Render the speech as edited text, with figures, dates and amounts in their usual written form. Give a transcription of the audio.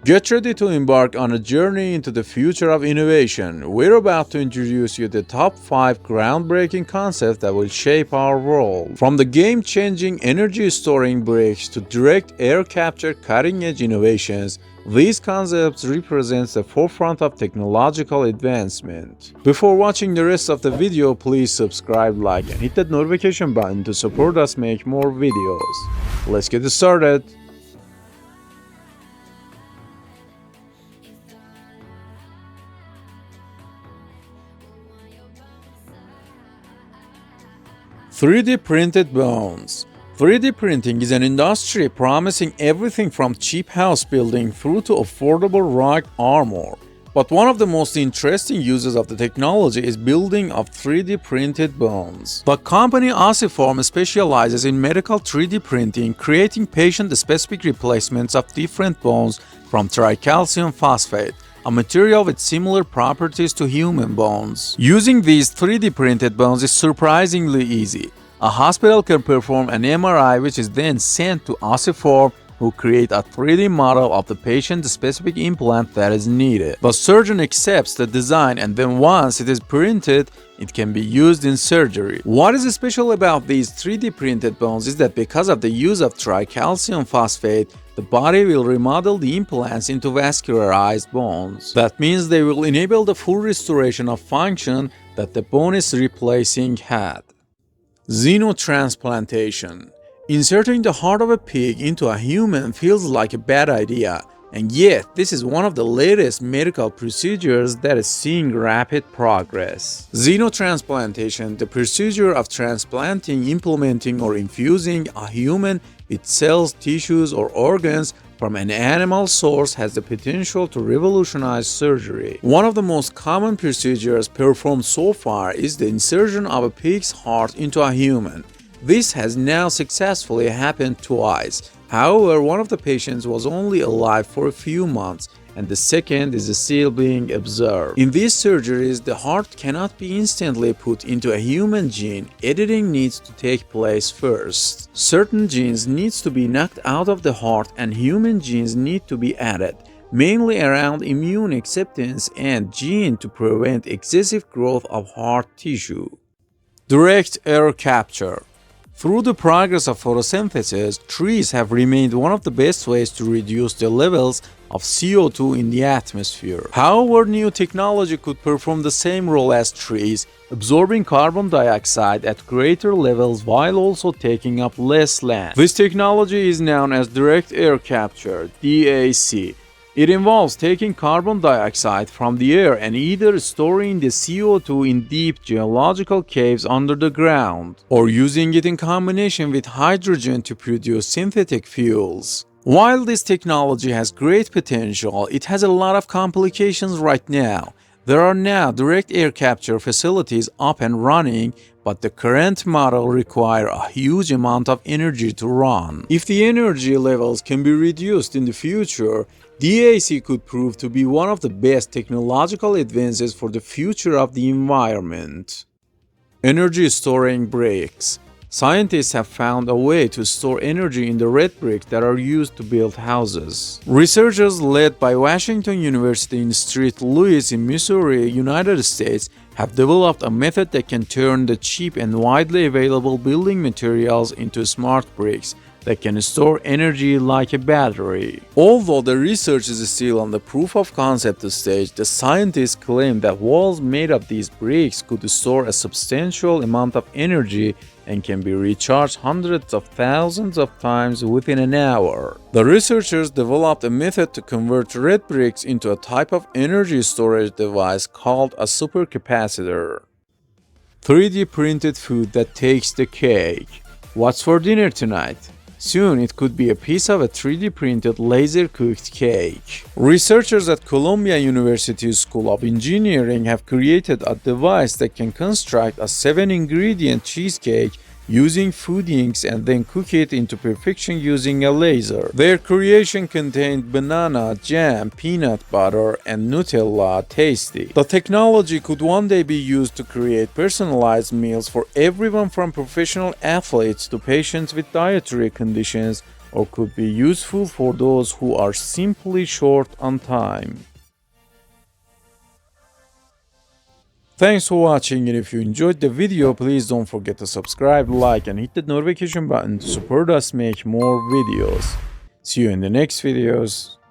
Get ready to embark on a journey into the future of innovation. We're about to introduce you the top 5 groundbreaking concepts that will shape our world. From the game-changing energy storing bricks to direct air capture cutting-edge innovations, these concepts represent the forefront of technological advancement. Before watching the rest of the video, please subscribe, like, and hit that notification button to support us make more videos. Let's get started. (3D printed bones). 3D printing is an industry promising everything from cheap house building through to affordable rock armor. But one of the most interesting uses of the technology is building of 3D printed bones. The company Ossiform specializes in medical 3D printing, creating patient-specific replacements of different bones from tricalcium phosphate, a material with similar properties to human bones. Using these 3D printed bones is surprisingly easy. A hospital can perform an MRI, which is then sent to Ossiform, who create a 3D model of the patient-specific implant that is needed. The surgeon accepts the design, and then once it is printed, it can be used in surgery. What is special about these 3D printed bones is that because of the use of tricalcium phosphate, the body will remodel the implants into vascularized bones. That means they will enable the full restoration of function that the bone is replacing had. Xenotransplantation. Inserting the heart of a pig into a human feels like a bad idea, and yet this is one of the latest medical procedures that is seeing rapid progress. Xenotransplantation, the procedure of transplanting, implementing, or infusing a human with cells, tissues, or organs from an animal source, has the potential to revolutionize surgery. One of the most common procedures performed so far is the insertion of a pig's heart into a human. This has now successfully happened twice. However, one of the patients was only alive for a few months, and the second is still being observed. In these surgeries, the heart cannot be instantly put into a human gene. Editing needs to take place first. Certain genes needs to be knocked out of the heart, and human genes need to be added, mainly around immune acceptance and gene to prevent excessive growth of heart tissue. Direct air capture. Through the progress of photosynthesis, trees have remained one of the best ways to reduce the levels of CO2 in the atmosphere. However, new technology could perform the same role as trees, absorbing carbon dioxide at greater levels while also taking up less land. This technology is known as direct air capture, DAC. It involves taking carbon dioxide from the air and either storing the CO2 in deep geological caves under the ground, or using it in combination with hydrogen to produce synthetic fuels. While this technology has great potential, it has a lot of complications right now. There are now direct air capture facilities up and running, but the current model requires a huge amount of energy to run. If the energy levels can be reduced in the future, DAC could prove to be one of the best technological advances for the future of the environment. Energy storing bricks. Scientists have found a way to store energy in the red bricks that are used to build houses. Researchers led by Washington University in St. Louis in Missouri, United States, have developed a method that can turn the cheap and widely available building materials into smart bricks that can store energy like a battery. Although the research is still on the proof of concept stage, the scientists claim that walls made of these bricks could store a substantial amount of energy and can be recharged hundreds of thousands of times within an hour. The researchers developed a method to convert red bricks into a type of energy storage device called a supercapacitor. 3D printed food that takes the cake. What's for dinner tonight? Soon it could be a piece of a 3D printed laser-cooked cake. Researchers at Columbia University School of Engineering have created a device that can construct a 7-ingredient cheesecake using food inks and then cook it into perfection using a laser. Their creation contained banana, jam, peanut butter, and Nutella. Tasty. The technology could one day be used to create personalized meals for everyone from professional athletes to patients with dietary conditions or could be useful for those who are simply short on time. Thanks for watching, and if you enjoyed the video, please don't forget to subscribe, like, and hit the notification button to support us make more videos. See you in the next videos.